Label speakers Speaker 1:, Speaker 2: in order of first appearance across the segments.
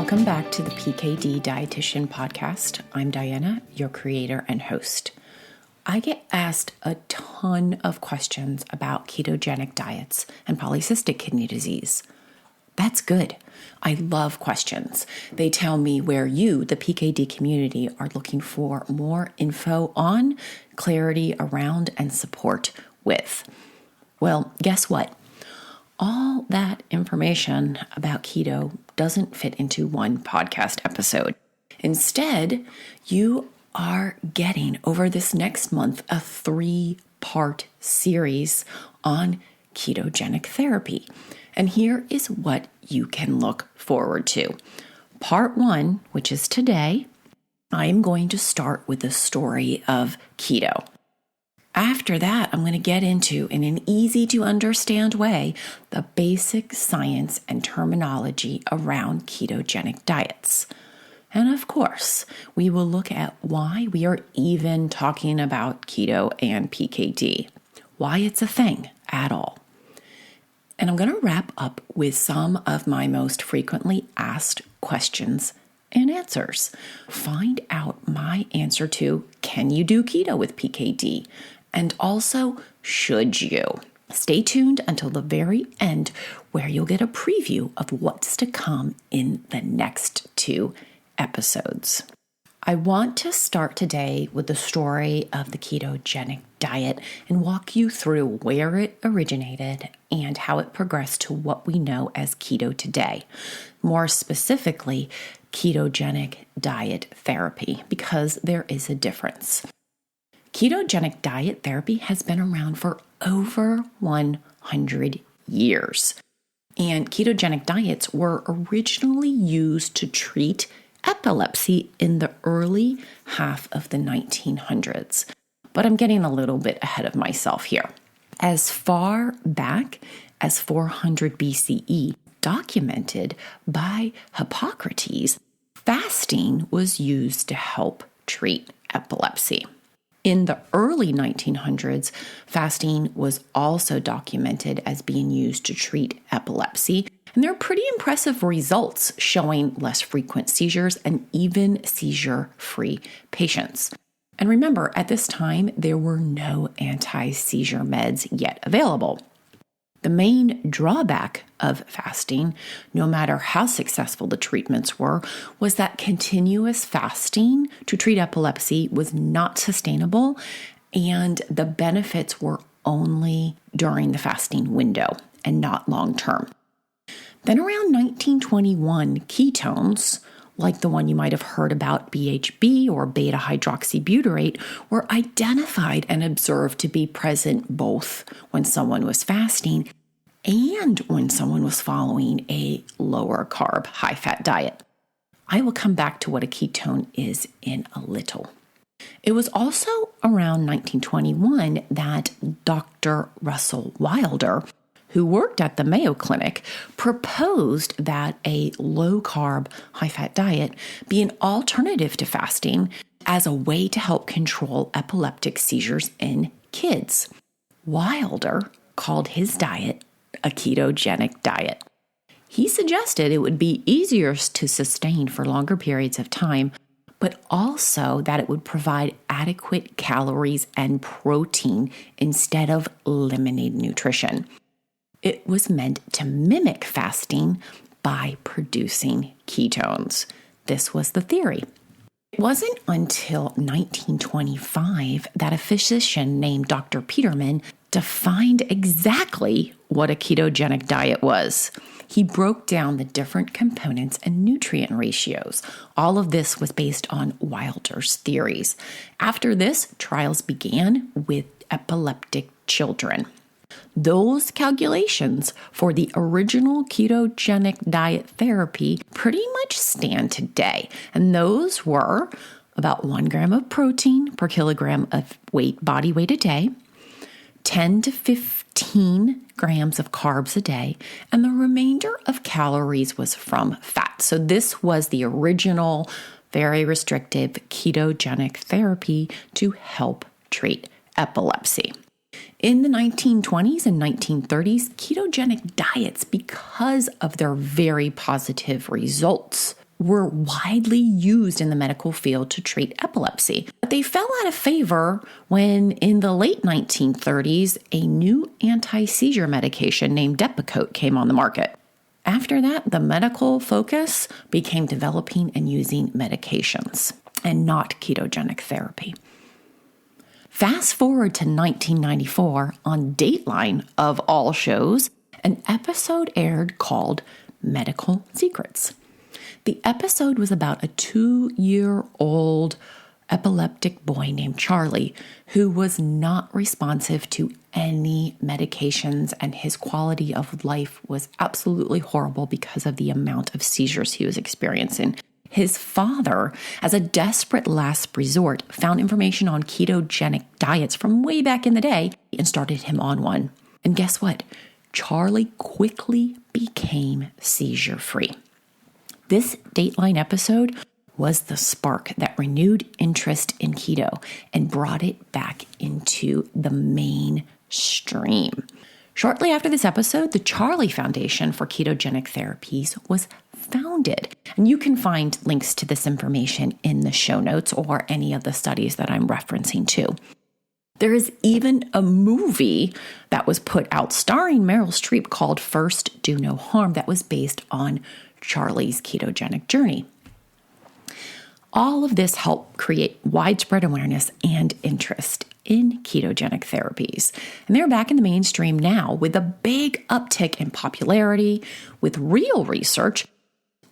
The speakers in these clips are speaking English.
Speaker 1: Welcome back to the PKD Dietitian podcast. I'm Diana, your creator and host. I get asked a ton of questions about ketogenic diets and polycystic kidney disease. That's good. I love questions. They tell me where you, the PKD community, are looking for more info on, clarity around, and support with. Well, guess what? All that information about keto doesn't fit into one podcast episode. Instead, you are getting over this next month a 3-part series on ketogenic therapy. And here is what you can look forward to. Part 1, which is today, I'm going to start with the story of keto. After that, I'm going to get into, in an easy to understand way, the basic science and terminology around ketogenic diets. And of course, we will look at why we are even talking about keto and PKD, why it's a thing at all. And I'm going to wrap up with some of my most frequently asked questions and answers. Find out my answer to, can you do keto with PKD? And also, should you? Stay tuned until the very end, where you'll get a preview of what's to come in the next 2 episodes. I want to start today with the story of the ketogenic diet and walk you through where it originated and how it progressed to what we know as keto today. More specifically, ketogenic diet therapy, because there is a difference. Ketogenic diet therapy has been around for over 100 years. And ketogenic diets were originally used to treat epilepsy in the early half of the 1900s. But I'm getting a little bit ahead of myself here. As far back as 400 BCE, documented by Hippocrates, fasting was used to help treat epilepsy. In the early 1900s, fasting was also documented as being used to treat epilepsy, and there are pretty impressive results showing less frequent seizures and even seizure-free patients. And remember, at this time, there were no anti-seizure meds yet available. The main drawback of fasting, no matter how successful the treatments were, was that continuous fasting to treat epilepsy was not sustainable, and the benefits were only during the fasting window and not long term. Then around 1921, ketones, like the one you might have heard about, BHB or beta-hydroxybutyrate, were identified and observed to be present both when someone was fasting and when someone was following a lower carb, high-fat diet. I will come back to what a ketone is in a little. It was also around 1921 that Dr. Russell Wilder, who worked at the Mayo Clinic, proposed that a low-carb, high-fat diet be an alternative to fasting as a way to help control epileptic seizures in kids. Wilder called his diet a ketogenic diet. He suggested it would be easier to sustain for longer periods of time, but also that it would provide adequate calories and protein instead of limited nutrition. It was meant to mimic fasting by producing ketones. This was the theory. It wasn't until 1925 that a physician named Dr. Peterman defined exactly what a ketogenic diet was. He broke down the different components and nutrient ratios. All of this was based on Wilder's theories. After this, trials began with epileptic children. Those calculations for the original ketogenic diet therapy pretty much stand today. And those were about 1 gram of protein per kilogram of body weight a day, 10 to 15 grams of carbs a day, and the remainder of calories was from fat. So this was the original, very restrictive ketogenic therapy to help treat epilepsy. In the 1920s and 1930s, ketogenic diets, because of their very positive results, were widely used in the medical field to treat epilepsy. But they fell out of favor when, in the late 1930s, a new anti-seizure medication named Depakote came on the market. After that, the medical focus became developing and using medications and not ketogenic therapy. Fast forward to 1994, on Dateline of all shows, an episode aired called Medical Secrets. The episode was about a 2-year-old epileptic boy named Charlie who was not responsive to any medications, and his quality of life was absolutely horrible because of the amount of seizures he was experiencing. His father, as a desperate last resort, found information on ketogenic diets from way back in the day and started him on one. And guess what? Charlie quickly became seizure-free. This Dateline episode was the spark that renewed interest in keto and brought it back into the mainstream. Shortly after this episode, the Charlie Foundation for Ketogenic Therapies was founded. And you can find links to this information in the show notes or any of the studies that I'm referencing to. There is even a movie that was put out starring Meryl Streep called First Do No Harm that was based on Charlie's ketogenic journey. All of this helped create widespread awareness and interest in ketogenic therapies. And they're back in the mainstream now with a big uptick in popularity, with real research,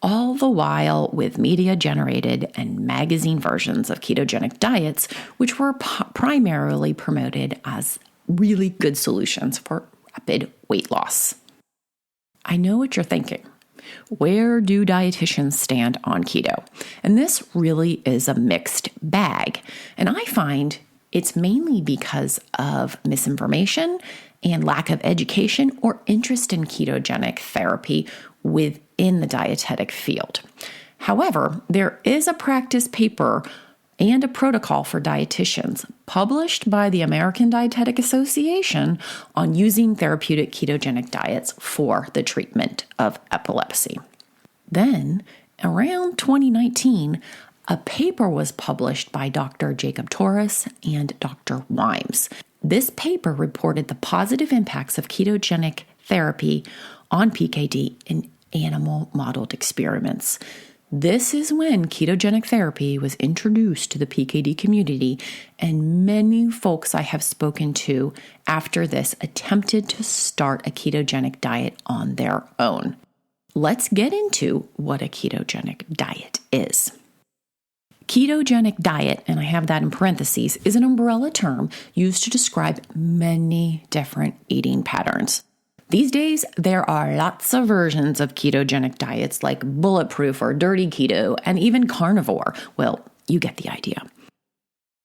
Speaker 1: all the while with media-generated and magazine versions of ketogenic diets, which were primarily promoted as really good solutions for rapid weight loss. I know what you're thinking. Where do dietitians stand on keto? And this really is a mixed bag. And I find it's mainly because of misinformation and lack of education or interest in ketogenic therapy within the dietetic field. However, there is a practice paper and a protocol for dietitians published by the American Dietetic Association on using therapeutic ketogenic diets for the treatment of epilepsy. Then, around 2019, a paper was published by Dr. Jacob Torres and Dr. Weimb. This paper reported the positive impacts of ketogenic therapy on PKD in animal modeled experiments. This is when ketogenic therapy was introduced to the PKD community, and many folks I have spoken to after this attempted to start a ketogenic diet on their own. Let's get into what a ketogenic diet is. Ketogenic diet, and I have that in parentheses, is an umbrella term used to describe many different eating patterns. These days, there are lots of versions of ketogenic diets like bulletproof or dirty keto and even carnivore. Well, you get the idea.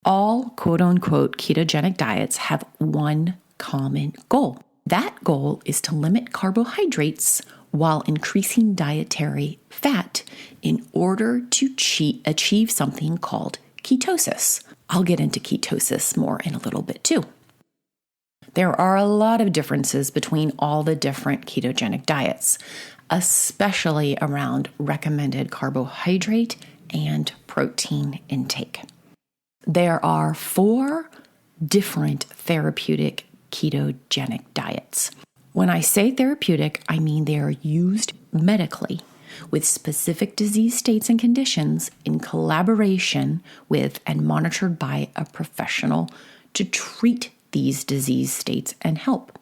Speaker 1: All quote-unquote ketogenic diets have one common goal. That goal is to limit carbohydrates while increasing dietary fat in order to achieve something called ketosis. I'll get into ketosis more in a little bit too. There are a lot of differences between all the different ketogenic diets, especially around recommended carbohydrate and protein intake. There are 4 different therapeutic ketogenic diets. When I say therapeutic, I mean they are used medically with specific disease states and conditions in collaboration with and monitored by a professional to treat these disease states and help.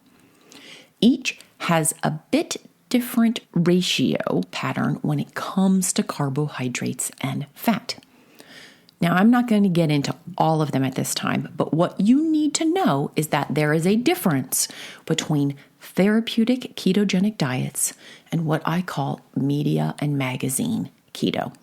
Speaker 1: Each has a bit different ratio pattern when it comes to carbohydrates and fat. Now, I'm not going to get into all of them at this time, but what you need to know is that there is a difference between therapeutic ketogenic diets and what I call media and magazine keto.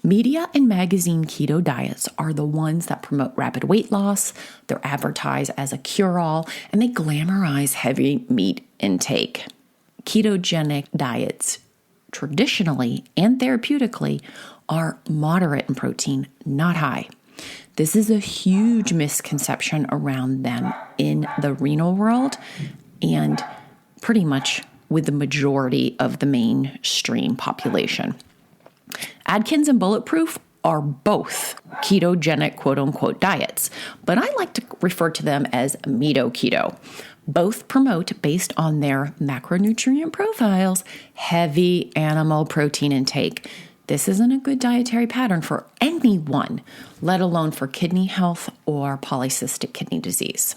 Speaker 1: Media and magazine keto diets are the ones that promote rapid weight loss, they're advertised as a cure-all, and they glamorize heavy meat intake. Ketogenic diets, traditionally and therapeutically, are moderate in protein, not high. This is a huge misconception around them in the renal world and pretty much with the majority of the mainstream population. Atkins and Bulletproof are both ketogenic quote unquote diets, but I like to refer to them as Medo Keto. Both promote, based on their macronutrient profiles, heavy animal protein intake. This isn't a good dietary pattern for anyone, let alone for kidney health or polycystic kidney disease.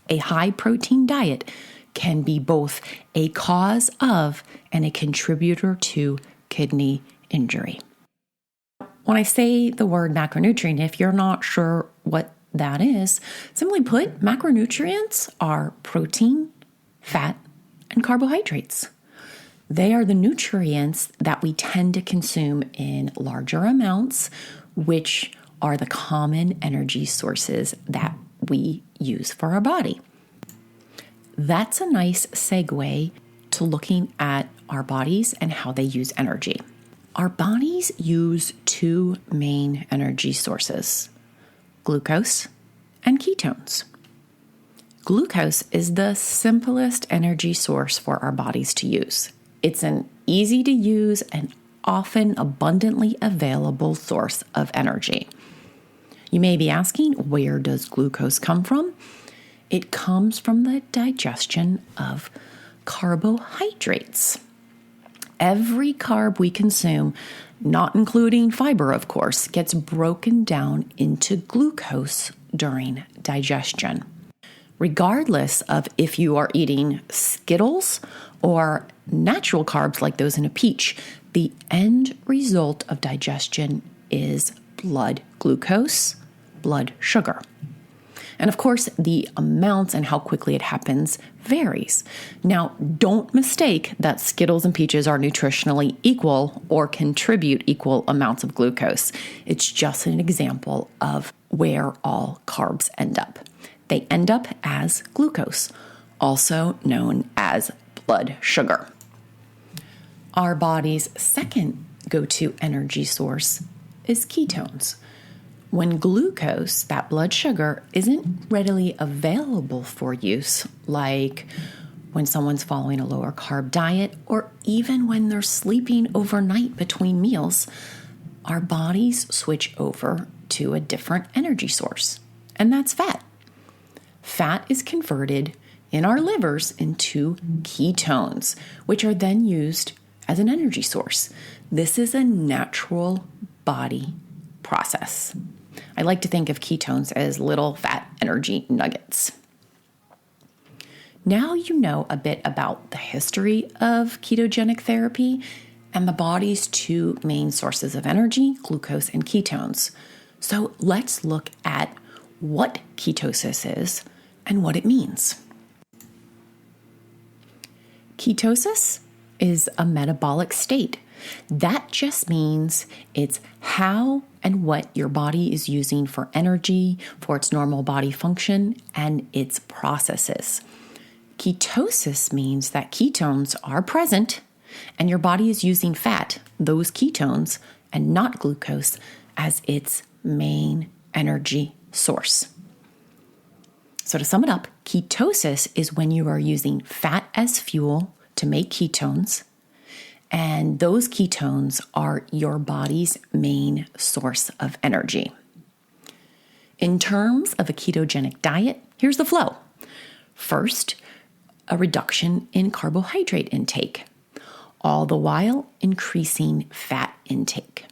Speaker 1: A high protein diet can be both a cause of and a contributor to kidney injury. When I say the word macronutrient, if you're not sure what that is, simply put, macronutrients are protein, fat, and carbohydrates. They are the nutrients that we tend to consume in larger amounts, which are the common energy sources that we use for our body. That's a nice segue to looking at our bodies and how they use energy. Our bodies use two main energy sources, glucose and ketones. Glucose is the simplest energy source for our bodies to use. It's an easy to use and often abundantly available source of energy. You may be asking, where does glucose come from? It comes from the digestion of carbohydrates. Every carb we consume, not including fiber, of course, gets broken down into glucose during digestion. Regardless of if you are eating Skittles or natural carbs like those in a peach, the end result of digestion is blood glucose, blood sugar. And of course, the amounts and how quickly it happens varies. Now, don't mistake that Skittles and peaches are nutritionally equal or contribute equal amounts of glucose. It's just an example of where all carbs end up. They end up as glucose, also known as blood sugar. Our body's second go-to energy source is ketones. When glucose, that blood sugar, isn't readily available for use, like when someone's following a lower carb diet or even when they're sleeping overnight between meals, our bodies switch over to a different energy source, and that's fat. Fat is converted in our livers into ketones, which are then used as an energy source. This is a natural body process. I like to think of ketones as little fat energy nuggets. Now you know a bit about the history of ketogenic therapy and the body's two main sources of energy, glucose and ketones. So let's look at what ketosis is and what it means. Ketosis is a metabolic state. That just means it's how and what your body is using for energy, for its normal body function, and its processes. Ketosis means that ketones are present and your body is using fat, those ketones, and not glucose as its main energy source. So to sum it up, ketosis is when you are using fat as fuel to make ketones, and those ketones are your body's main source of energy. In terms of a ketogenic diet, here's the flow. First, a reduction in carbohydrate intake, all the while increasing fat intake.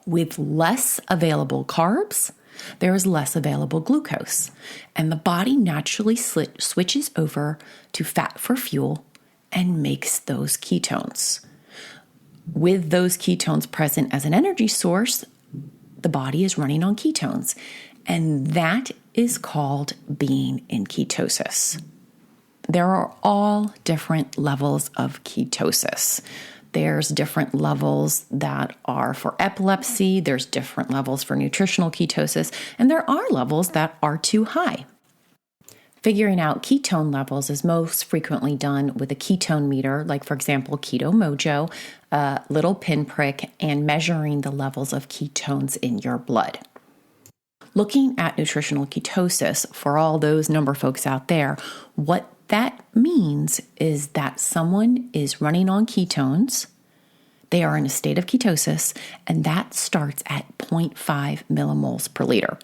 Speaker 1: With less available carbs, there is less available glucose, and the body naturally switches over to fat for fuel and makes those ketones. With those ketones present as an energy source, the body is running on ketones, and that is called being in ketosis. There are all different levels of ketosis. There's different levels that are for epilepsy, there's different levels for nutritional ketosis, and there are levels that are too high. Figuring out ketone levels is most frequently done with a ketone meter, like for example, Keto Mojo, a little pinprick, and measuring the levels of ketones in your blood. Looking at nutritional ketosis, for all those number folks out there, what that means is that someone is running on ketones They are in a state of ketosis, and that starts at 0.5 millimoles per liter.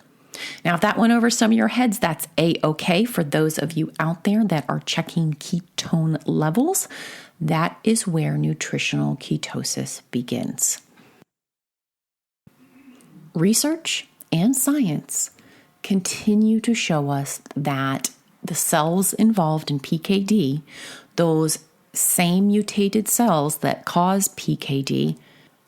Speaker 1: Now, if that went over some of your heads, that's A-okay. For those of you out there that are checking ketone levels, that is where nutritional ketosis begins. Research and science continue to show us that the cells involved in PKD, those same mutated cells that cause PKD,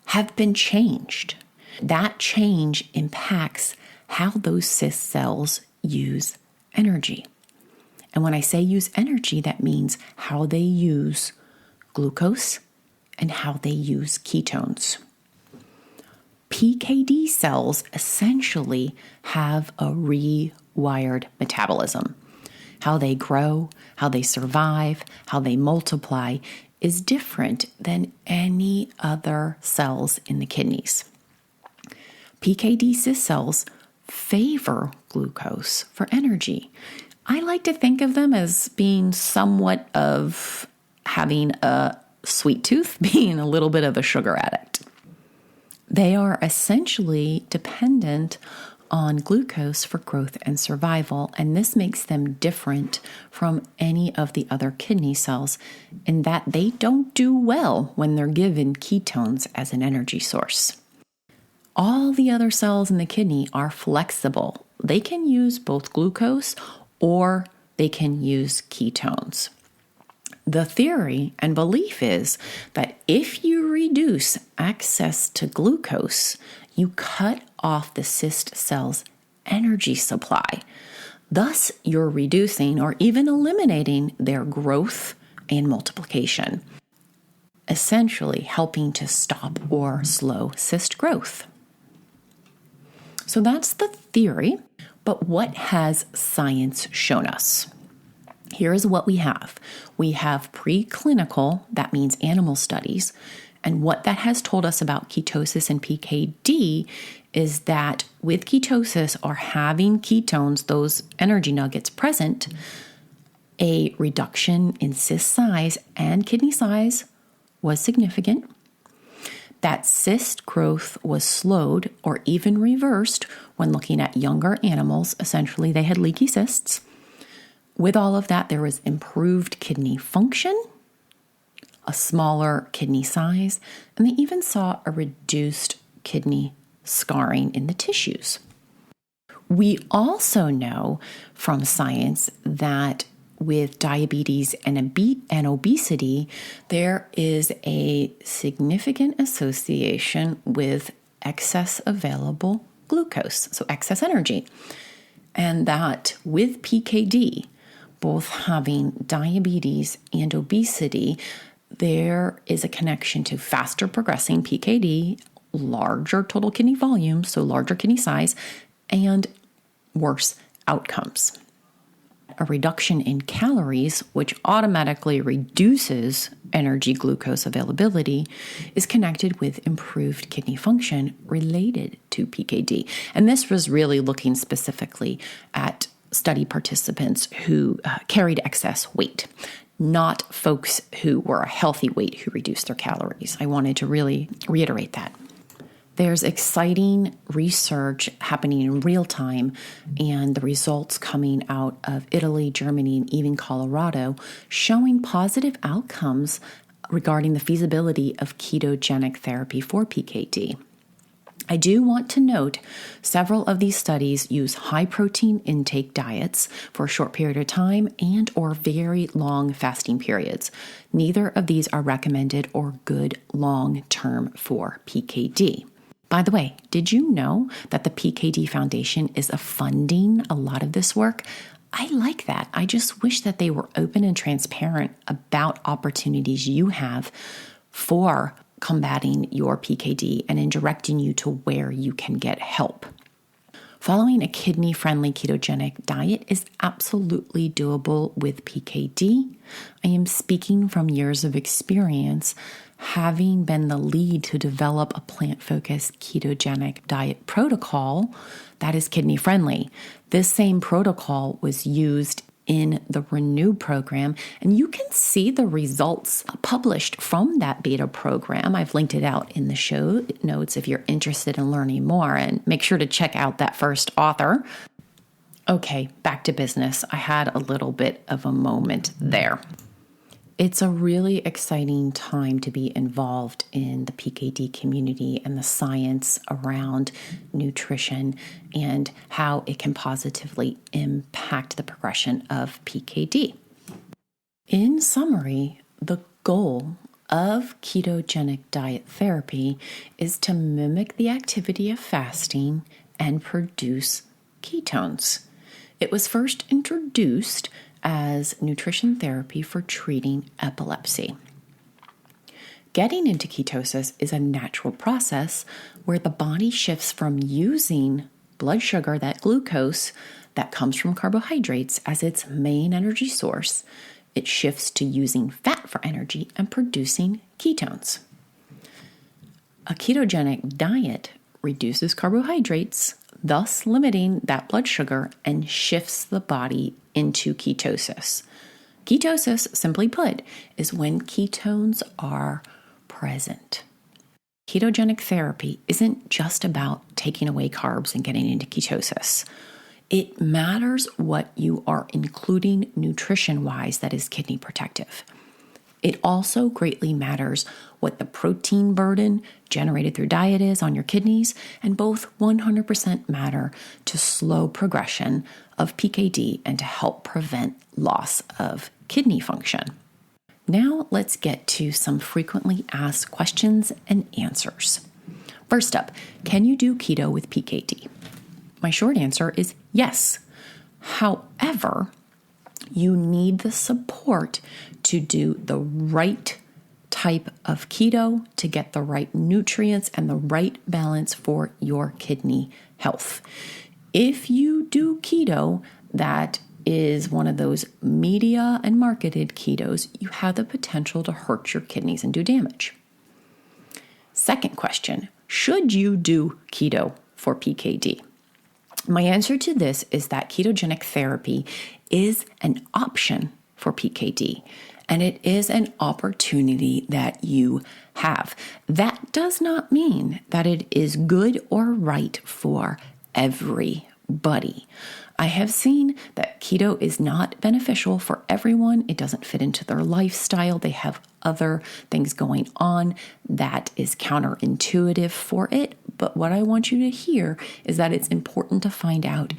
Speaker 1: have been changed. That change impacts how those cyst cells use energy. And when I say use energy, that means how they use glucose and how they use ketones. PKD cells essentially have a rewired metabolism. How they grow, how they survive, how they multiply is different than any other cells in the kidneys. PKD cyst cells favor glucose for energy. I like to think of them as being somewhat of having a sweet tooth, being a little bit of a sugar addict. They are essentially dependent on glucose for growth and survival, and this makes them different from any of the other kidney cells in that they don't do well when they're given ketones as an energy source. All the other cells in the kidney are flexible. They can use both glucose or they can use ketones. The theory and belief is that if you reduce access to glucose, you cut off the cyst cell's energy supply. Thus, you're reducing or even eliminating their growth and multiplication, essentially helping to stop or slow cyst growth. So that's the theory, but what has science shown us? Here is what we have. We have preclinical, that means animal studies, and what that has told us about ketosis and PKD is that with ketosis or having ketones, those energy nuggets present, a reduction in cyst size and kidney size was significant. That cyst growth was slowed or even reversed when looking at younger animals. Essentially, they had leaky cysts. With all of that, there was improved kidney function, a smaller kidney size, and they even saw a reduced kidney scarring in the tissues. We also know from science that with diabetes and obesity, there is a significant association with excess available glucose, so excess energy. And that with PKD, both having diabetes and obesity, there is a connection to faster progressing PKD, larger total kidney volume, so larger kidney size, and worse outcomes. A reduction in calories, which automatically reduces energy glucose availability, is connected with improved kidney function related to PKD. And this was really looking specifically at study participants who carried excess weight, not folks who were a healthy weight who reduced their calories. I wanted to really reiterate that. There's exciting research happening in real time, and the results coming out of Italy, Germany, and even Colorado showing positive outcomes regarding the feasibility of ketogenic therapy for PKD. I do want to note several of these studies use high protein intake diets for a short period of time and or very long fasting periods. Neither of these are recommended or good long-term for PKD. By the way, did you know that the PKD Foundation is funding a lot of this work? I like that. I just wish that they were open and transparent about opportunities you have for combating your PKD and in directing you to where you can get help. Following a kidney-friendly ketogenic diet is absolutely doable with PKD. I am speaking from years of experience, having been the lead to develop a plant-focused ketogenic diet protocol that is kidney-friendly. This same protocol was used in the Ren.Nu program, and you can see the results published from that beta program. I've linked it out in the show notes if you're interested in learning more, and make sure to check out that first author. Okay, back to business. I had a little bit of a moment there. It's a really exciting time to be involved in the PKD community and the science around nutrition and how it can positively impact the progression of PKD. In summary, the goal of ketogenic diet therapy is to mimic the activity of fasting and produce ketones. It was first introduced as nutrition therapy for treating epilepsy. Getting into ketosis is a natural process where the body shifts from using blood sugar, that glucose that comes from carbohydrates, as its main energy source. It shifts to using fat for energy and producing ketones. A ketogenic diet reduces carbohydrates, thus limiting that blood sugar, and shifts the body into ketosis. Ketosis, simply put, is when ketones are present. Ketogenic therapy isn't just about taking away carbs and getting into ketosis. It matters what you are including nutrition-wise that is kidney protective. It also greatly matters what the protein burden generated through diet is on your kidneys, and both 100% matter to slow progression of PKD and to help prevent loss of kidney function. Now let's get to some frequently asked questions and answers. First up, can you do keto with PKD? My short answer is yes. However, you need the support to do the right type of keto to get the right nutrients and the right balance for your kidney health. If you do keto that is one of those media and marketed ketos, you have the potential to hurt your kidneys and do damage. Second question, should you do keto for PKD? My answer to this is that ketogenic therapy is an option for PKD, and it is an opportunity that you have. That does not mean that it is good or right for everybody. I have seen that keto is not beneficial for everyone. It doesn't fit into their lifestyle. They have other things going on that is counterintuitive for it. But what I want you to hear is that it's important to find out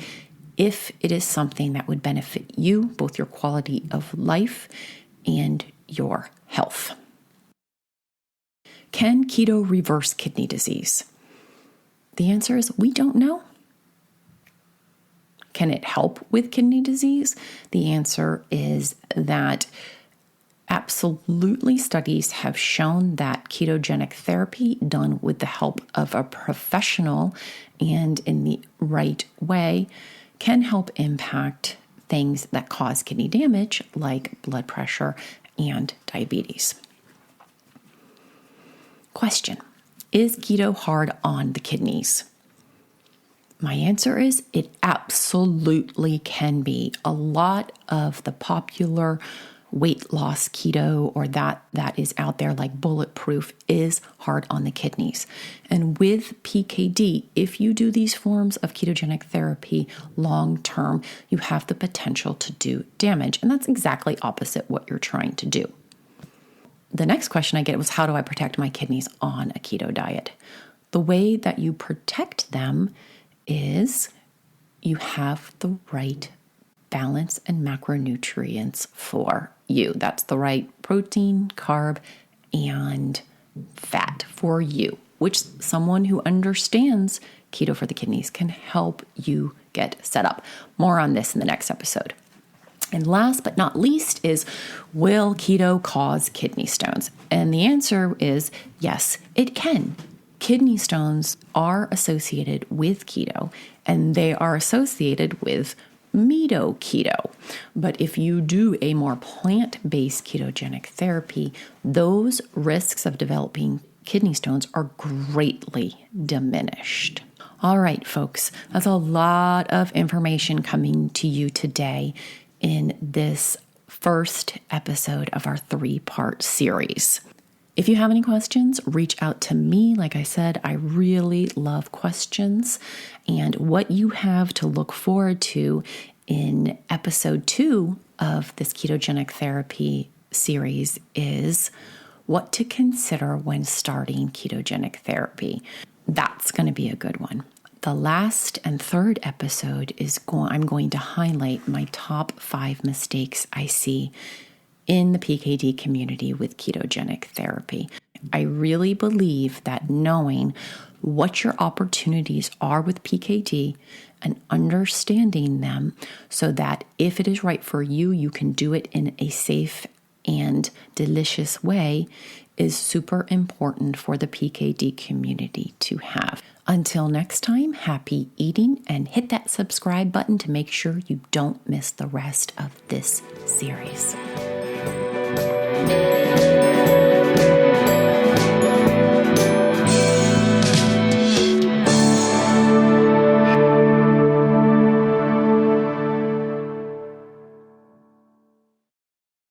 Speaker 1: if it is something that would benefit you, both your quality of life and your health. Can keto reverse kidney disease? The answer is we don't know. Can it help with kidney disease? The answer is that absolutely studies have shown that ketogenic therapy done with the help of a professional and in the right way can help impact things that cause kidney damage like blood pressure and diabetes. Question: is keto hard on the kidneys? My answer is it absolutely can be. A lot of the popular weight loss keto or that is out there like Bulletproof is hard on the kidneys. And with PKD, if you do these forms of ketogenic therapy long term, you have the potential to do damage. And that's exactly opposite what you're trying to do. The next question I get was, how do I protect my kidneys on a keto diet? The way that you protect them is you have the right balance and macronutrients for you. That's the right protein, carb, and fat for you, which someone who understands keto for the kidneys can help you get set up. More on this in the next episode. And last but not least is, will keto cause kidney stones? And the answer is yes, it can. Kidney stones are associated with keto, and they are associated with keto. But if you do a more plant-based ketogenic therapy, those risks of developing kidney stones are greatly diminished. All right, folks, that's a lot of information coming to you today. in this first episode of our 3-part series. If you have any questions, reach out to me. Like I said, I really love questions. And what you have to look forward to in episode 2 of this ketogenic therapy series is what to consider when starting ketogenic therapy. That's going to be a good one. The last and third episode I'm going to highlight my top 5 mistakes I see in the PKD community with ketogenic therapy. I really believe that knowing what your opportunities are with PKD and understanding them so that if it is right for you, you can do it in a safe and delicious way is super important for the PKD community to have. Until next time, happy eating, and hit that subscribe button to make sure you don't miss the rest of this series.